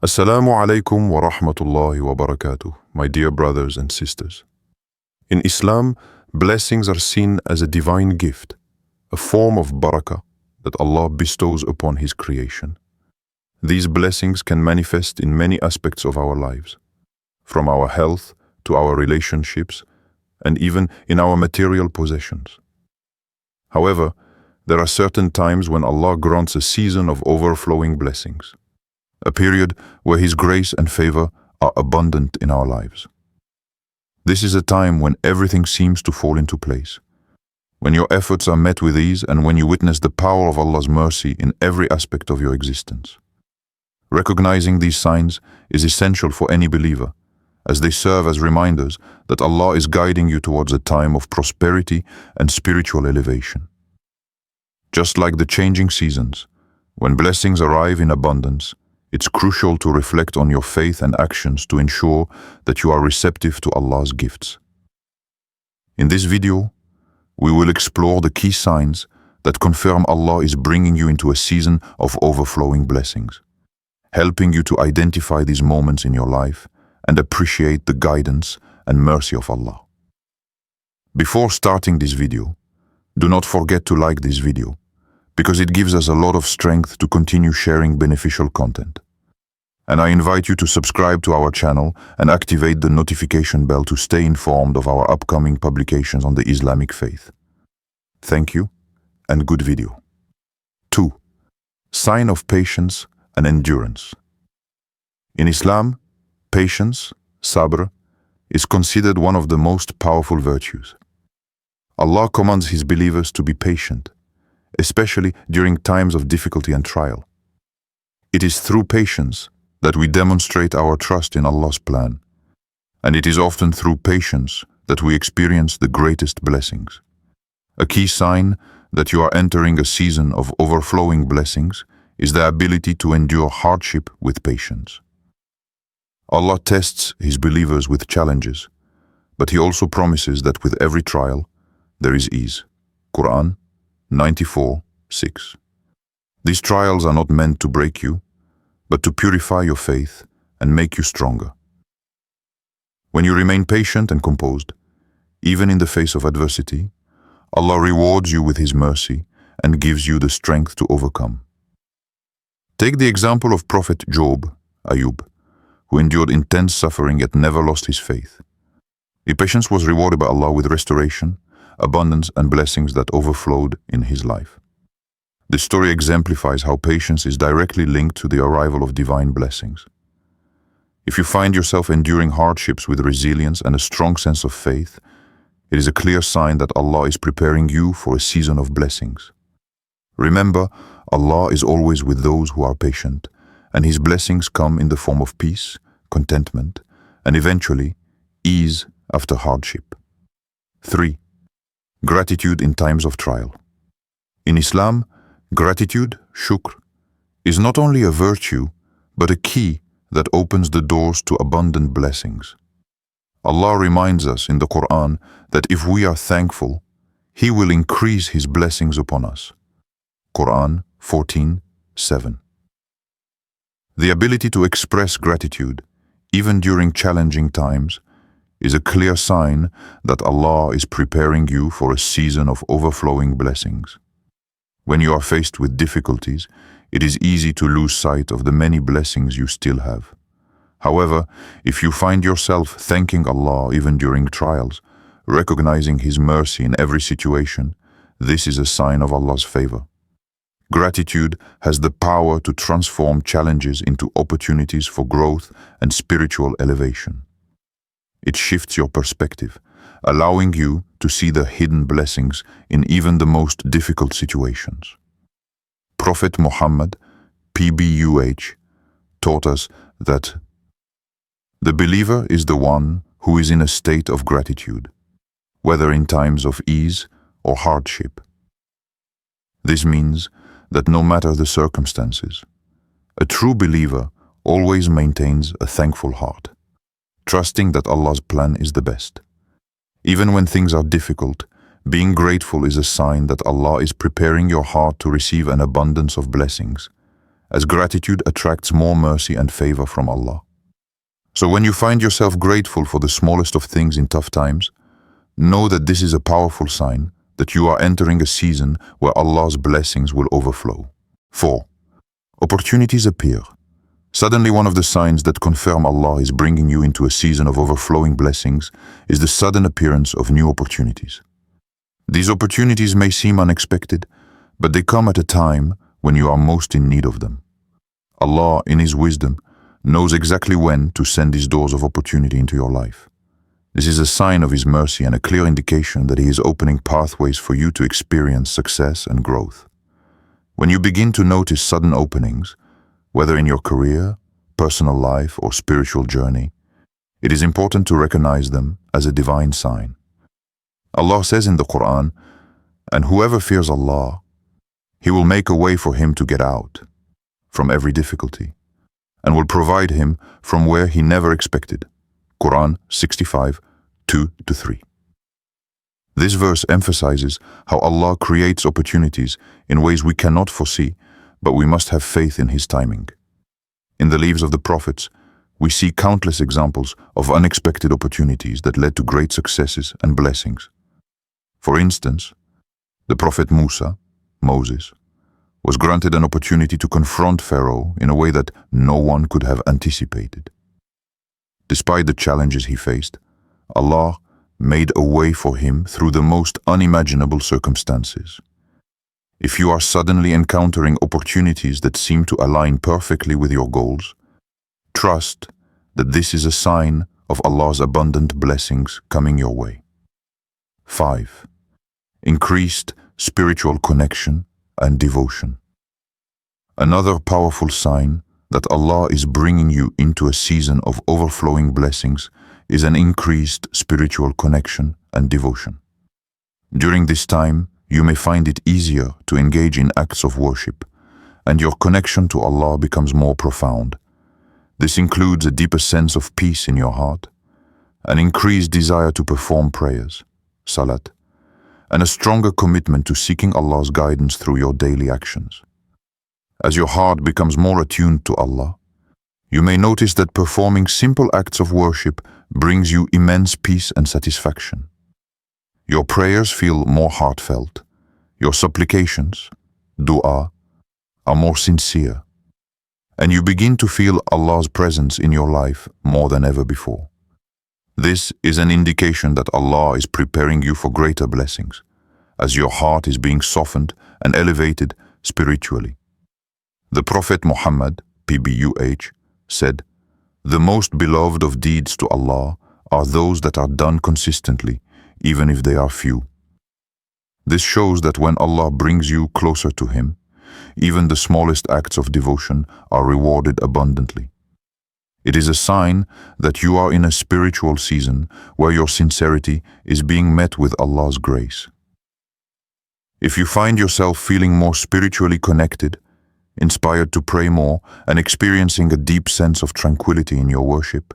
Assalamu alaikum wa rahmatullahi wa barakatuh, my dear brothers and sisters. In Islam, blessings are seen as a divine gift, a form of barakah that Allah bestows upon His creation. These blessings can manifest in many aspects of our lives, from our health to our relationships, and even in our material possessions. However, there are certain times when Allah grants a season of overflowing blessings, a period where His grace and favor are abundant in our lives. This is a time when everything seems to fall into place, when your efforts are met with ease and when you witness the power of Allah's mercy in every aspect of your existence. Recognizing these signs is essential for any believer, as they serve as reminders that Allah is guiding you towards a time of prosperity and spiritual elevation. Just like the changing seasons, when blessings arrive in abundance, it's crucial to reflect on your faith and actions to ensure that you are receptive to Allah's gifts. In this video, we will explore the key signs that confirm Allah is bringing you into a season of overflowing blessings, helping you to identify these moments in your life and appreciate the guidance and mercy of Allah. Before starting this video, do not forget to like this video, because it gives us a lot of strength to continue sharing beneficial content. And I invite you to subscribe to our channel and activate the notification bell to stay informed of our upcoming publications on the Islamic faith. Thank you, and good video. 2. Sign of patience and endurance. In Islam, patience, sabr, is considered one of the most powerful virtues. Allah commands His believers to be patient, especially during times of difficulty and trial. It is through patience that we demonstrate our trust in Allah's plan, and it is often through patience that we experience the greatest blessings. A key sign that you are entering a season of overflowing blessings is the ability to endure hardship with patience. Allah tests His believers with challenges, but He also promises that with every trial, there is ease. Quran 94:6. These trials are not meant to break you, but to purify your faith and make you stronger. When you remain patient and composed, even in the face of adversity, Allah rewards you with His mercy and gives you the strength to overcome. Take the example of Prophet Job, Ayub, who endured intense suffering yet never lost his faith. His patience was rewarded by Allah with restoration, abundance, and blessings that overflowed in his life. This story exemplifies how patience is directly linked to the arrival of divine blessings. If you find yourself enduring hardships with resilience and a strong sense of faith, it is a clear sign that Allah is preparing you for a season of blessings. Remember, Allah is always with those who are patient, and His blessings come in the form of peace, contentment, and eventually, ease after hardship. 3. Gratitude in times of trial. In Islam, gratitude, shukr, is not only a virtue, but a key that opens the doors to abundant blessings. Allah reminds us in the Quran that if we are thankful, He will increase His blessings upon us. Quran 14:7. The ability to express gratitude, even during challenging times, is a clear sign that Allah is preparing you for a season of overflowing blessings. When you are faced with difficulties, it is easy to lose sight of the many blessings you still have. However, if you find yourself thanking Allah even during trials, recognizing His mercy in every situation, this is a sign of Allah's favor. Gratitude has the power to transform challenges into opportunities for growth and spiritual elevation. It shifts your perspective, allowing you to see the hidden blessings in even the most difficult situations. Prophet Muhammad, PBUH, taught us that the believer is the one who is in a state of gratitude, whether in times of ease or hardship. This means that no matter the circumstances, a true believer always maintains a thankful heart, trusting that Allah's plan is the best. Even when things are difficult, being grateful is a sign that Allah is preparing your heart to receive an abundance of blessings, as gratitude attracts more mercy and favor from Allah. So when you find yourself grateful for the smallest of things in tough times, know that this is a powerful sign that you are entering a season where Allah's blessings will overflow. 4. Opportunities appear. Suddenly, one of the signs that confirm Allah is bringing you into a season of overflowing blessings is the sudden appearance of new opportunities. These opportunities may seem unexpected, but they come at a time when you are most in need of them. Allah, in His wisdom, knows exactly when to send these doors of opportunity into your life. This is a sign of His mercy and a clear indication that He is opening pathways for you to experience success and growth. When you begin to notice sudden openings, whether in your career, personal life, or spiritual journey, it is important to recognize them as a divine sign. Allah says in the Quran, "And whoever fears Allah, He will make a way for him to get out from every difficulty, and will provide him from where he never expected." Quran 65, 2-3. This verse emphasizes how Allah creates opportunities in ways we cannot foresee, but we must have faith in His timing. In the lives of the prophets, we see countless examples of unexpected opportunities that led to great successes and blessings. For instance, the prophet Moses, was granted an opportunity to confront Pharaoh in a way that no one could have anticipated. Despite the challenges he faced, Allah made a way for him through the most unimaginable circumstances. If you are suddenly encountering opportunities that seem to align perfectly with your goals, trust that this is a sign of Allah's abundant blessings coming your way. 5. Increased spiritual connection and devotion. Another powerful sign that Allah is bringing you into a season of overflowing blessings is an increased spiritual connection and devotion. During this time, you may find it easier to engage in acts of worship, and your connection to Allah becomes more profound. This includes a deeper sense of peace in your heart, an increased desire to perform prayers, salat, and a stronger commitment to seeking Allah's guidance through your daily actions. As your heart becomes more attuned to Allah, you may notice that performing simple acts of worship brings you immense peace and satisfaction. Your prayers feel more heartfelt. Your supplications, dua, are more sincere, and you begin to feel Allah's presence in your life more than ever before. This is an indication that Allah is preparing you for greater blessings, as your heart is being softened and elevated spiritually. The Prophet Muhammad, PBUH, said, "The most beloved of deeds to Allah are those that are done consistently, even if they are few." This shows that when Allah brings you closer to Him, even the smallest acts of devotion are rewarded abundantly. It is a sign that you are in a spiritual season where your sincerity is being met with Allah's grace. If you find yourself feeling more spiritually connected, inspired to pray more, and experiencing a deep sense of tranquility in your worship,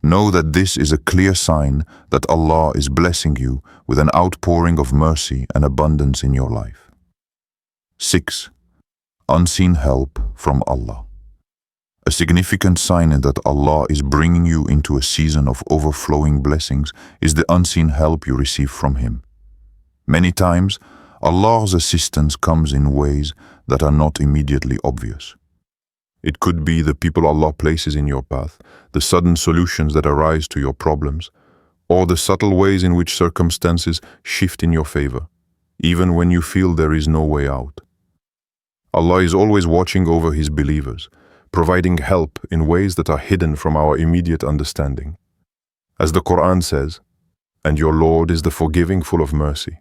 know that this is a clear sign that Allah is blessing you with an outpouring of mercy and abundance in your life. 6. Unseen help from Allah. A significant sign that Allah is bringing you into a season of overflowing blessings is the unseen help you receive from Him. Many times, Allah's assistance comes in ways that are not immediately obvious. It could be the people Allah places in your path, the sudden solutions that arise to your problems, or the subtle ways in which circumstances shift in your favor, even when you feel there is no way out. Allah is always watching over His believers, providing help in ways that are hidden from our immediate understanding. As the Quran says, "And your Lord is the forgiving, full of mercy."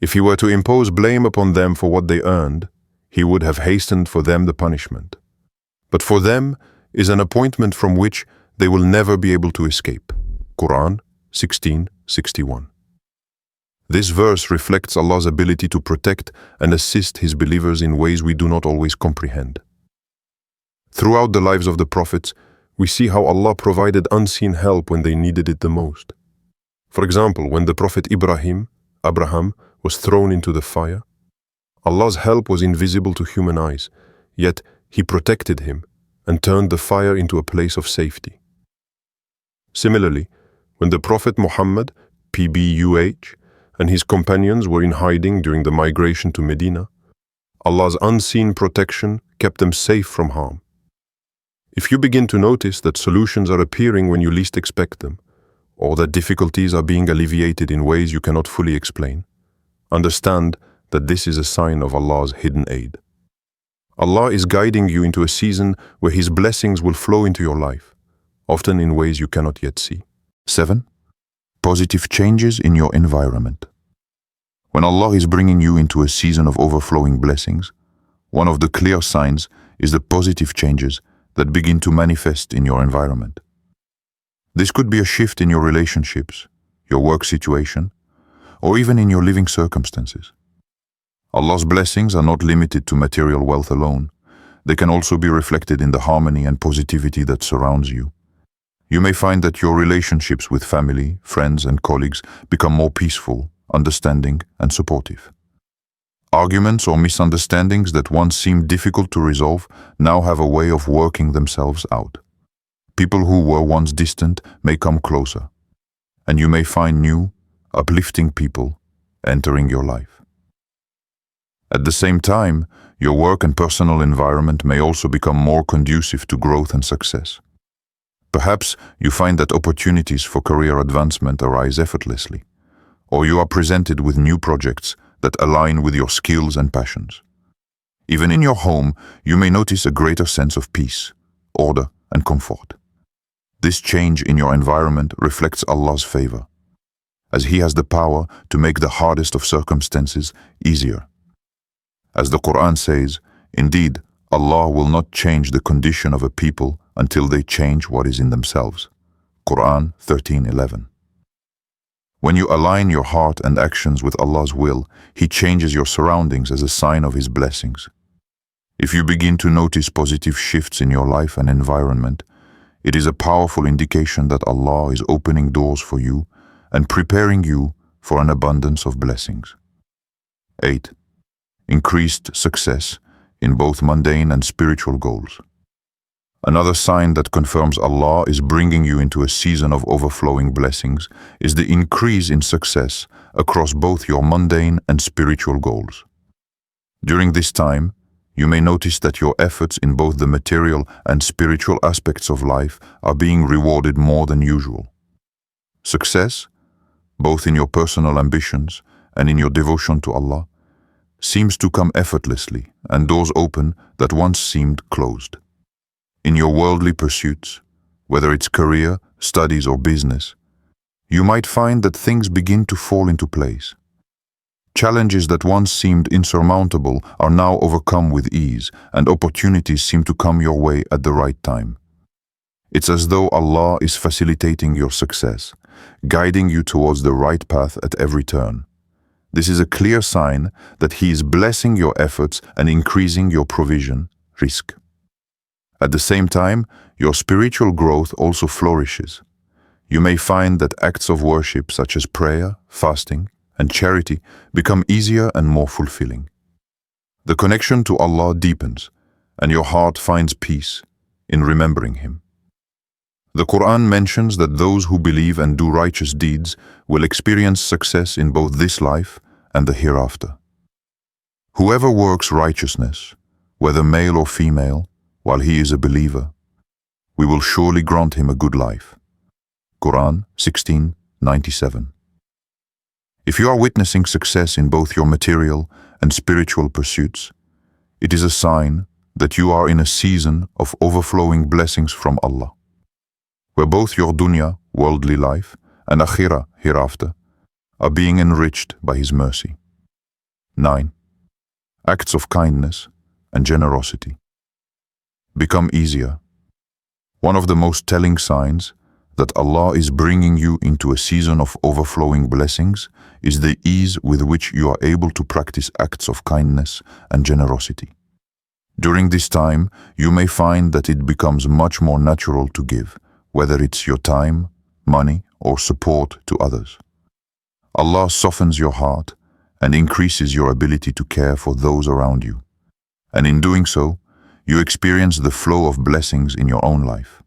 If He were to impose blame upon them for what they earned, He would have hastened for them the punishment. But for them is an appointment from which they will never be able to escape. Quran 16:61. This verse reflects Allah's ability to protect and assist His believers in ways we do not always comprehend. Throughout the lives of the prophets, we see how Allah provided unseen help when they needed it the most. For example, when the Prophet Abraham, was thrown into the fire, Allah's help was invisible to human eyes, yet He protected him and turned the fire into a place of safety. Similarly, when the Prophet Muhammad, PBUH, and his companions were in hiding during the migration to Medina, Allah's unseen protection kept them safe from harm. If you begin to notice that solutions are appearing when you least expect them, or that difficulties are being alleviated in ways you cannot fully explain, understand that this is a sign of Allah's hidden aid. Allah is guiding you into a season where His blessings will flow into your life, often in ways you cannot yet see. 7. Positive changes in your environment. When Allah is bringing you into a season of overflowing blessings, one of the clear signs is the positive changes that begin to manifest in your environment. This could be a shift in your relationships, your work situation, or even in your living circumstances. Allah's blessings are not limited to material wealth alone. They can also be reflected in the harmony and positivity that surrounds you. You may find that your relationships with family, friends, and colleagues become more peaceful, understanding, and supportive. Arguments or misunderstandings that once seemed difficult to resolve now have a way of working themselves out. People who were once distant may come closer, and you may find new, uplifting people entering your life. At the same time, your work and personal environment may also become more conducive to growth and success. Perhaps you find that opportunities for career advancement arise effortlessly, or you are presented with new projects that align with your skills and passions. Even in your home, you may notice a greater sense of peace, order, and comfort. This change in your environment reflects Allah's favor, as He has the power to make the hardest of circumstances easier. As the Quran says, indeed, Allah will not change the condition of a people until they change what is in themselves. Quran 13:11. When you align your heart and actions with Allah's will, He changes your surroundings as a sign of His blessings. If you begin to notice positive shifts in your life and environment, it is a powerful indication that Allah is opening doors for you and preparing you for an abundance of blessings. 8. Increased success in both mundane and spiritual goals. Another sign that confirms Allah is bringing you into a season of overflowing blessings is the increase in success across both your mundane and spiritual goals. During this time, you may notice that your efforts in both the material and spiritual aspects of life are being rewarded more than usual. Success, both in your personal ambitions and in your devotion to Allah, seems to come effortlessly, and doors open that once seemed closed. In your worldly pursuits, whether it's career, studies, or business, you might find that things begin to fall into place. Challenges that once seemed insurmountable are now overcome with ease, and opportunities seem to come your way at the right time. It's as though Allah is facilitating your success, guiding you towards the right path at every turn. This is a clear sign that He is blessing your efforts and increasing your provision, risk. At the same time, your spiritual growth also flourishes. You may find that acts of worship such as prayer, fasting, and charity become easier and more fulfilling. The connection to Allah deepens, and your heart finds peace in remembering Him. The Quran mentions that those who believe and do righteous deeds will experience success in both this life and the hereafter. Whoever works righteousness, whether male or female, while he is a believer, we will surely grant him a good life. Quran 16:97. If you are witnessing success in both your material and spiritual pursuits, it is a sign that you are in a season of overflowing blessings from Allah, where both your dunya, worldly life, and akhirah, hereafter, are being enriched by His mercy. 9. Acts of kindness and generosity become easier. One of the most telling signs that Allah is bringing you into a season of overflowing blessings is the ease with which you are able to practice acts of kindness and generosity. During this time, you may find that it becomes much more natural to give, whether it's your time, money, or support to others. Allah softens your heart and increases your ability to care for those around you. And in doing so, you experience the flow of blessings in your own life.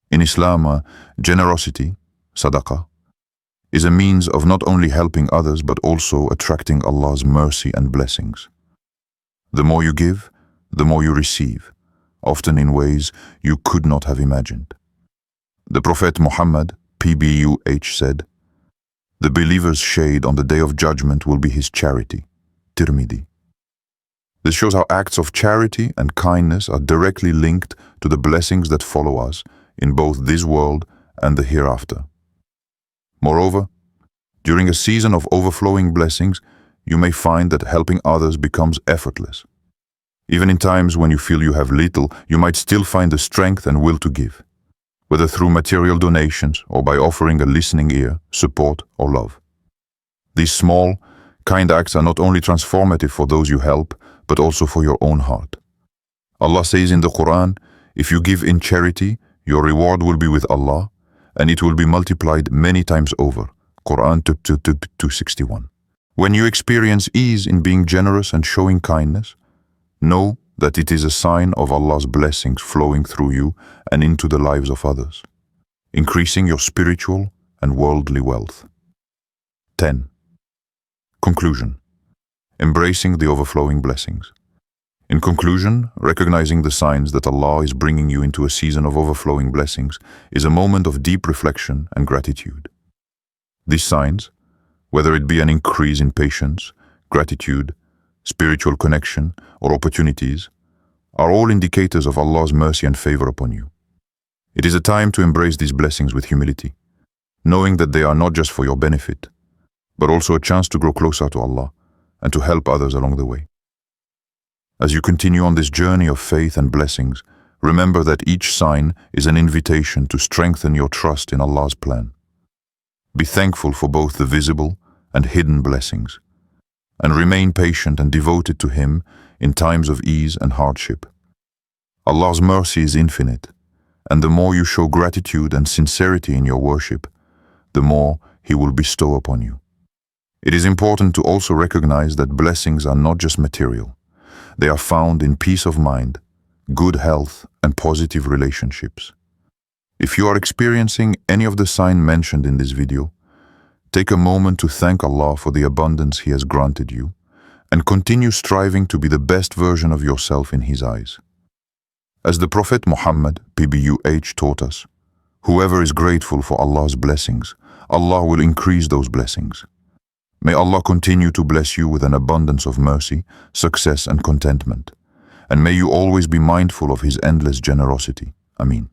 In Islam, generosity, sadaqah, is a means of not only helping others but also attracting Allah's mercy and blessings. The more you give, the more you receive, often in ways you could not have imagined. The Prophet Muhammad, PBUH, said, "The believer's shade on the day of judgment will be his charity." Tirmidhi. This shows how acts of charity and kindness are directly linked to the blessings that follow us in both this world and the hereafter. Moreover, during a season of overflowing blessings, you may find that helping others becomes effortless. Even in times when you feel you have little, you might still find the strength and will to give, whether through material donations or by offering a listening ear, support, or love. These small, kind acts are not only transformative for those you help, but also for your own heart. Allah says in the Quran, "If you give in charity, your reward will be with Allah, and it will be multiplied many times over." Quran 261. When you experience ease in being generous and showing kindness, know that it is a sign of Allah's blessings flowing through you and into the lives of others, increasing your spiritual and worldly wealth. 10. Conclusion. Embracing the overflowing blessings. In conclusion, recognizing the signs that Allah is bringing you into a season of overflowing blessings is a moment of deep reflection and gratitude. These signs, whether it be an increase in patience, gratitude, spiritual connection, or opportunities, are all indicators of Allah's mercy and favor upon you. It is a time to embrace these blessings with humility, knowing that they are not just for your benefit, but also a chance to grow closer to Allah and to help others along the way. As you continue on this journey of faith and blessings, remember that each sign is an invitation to strengthen your trust in Allah's plan. Be thankful for both the visible and hidden blessings, and remain patient and devoted to Him in times of ease and hardship. Allah's mercy is infinite, and the more you show gratitude and sincerity in your worship, the more He will bestow upon you. It is important to also recognize that blessings are not just material. They are found in peace of mind, good health, and positive relationships. If you are experiencing any of the signs mentioned in this video, take a moment to thank Allah for the abundance He has granted you, and continue striving to be the best version of yourself in His eyes. As the Prophet Muhammad, PBUH, taught us, whoever is grateful for Allah's blessings, Allah will increase those blessings. May Allah continue to bless you with an abundance of mercy, success, and contentment, and may you always be mindful of His endless generosity. Ameen.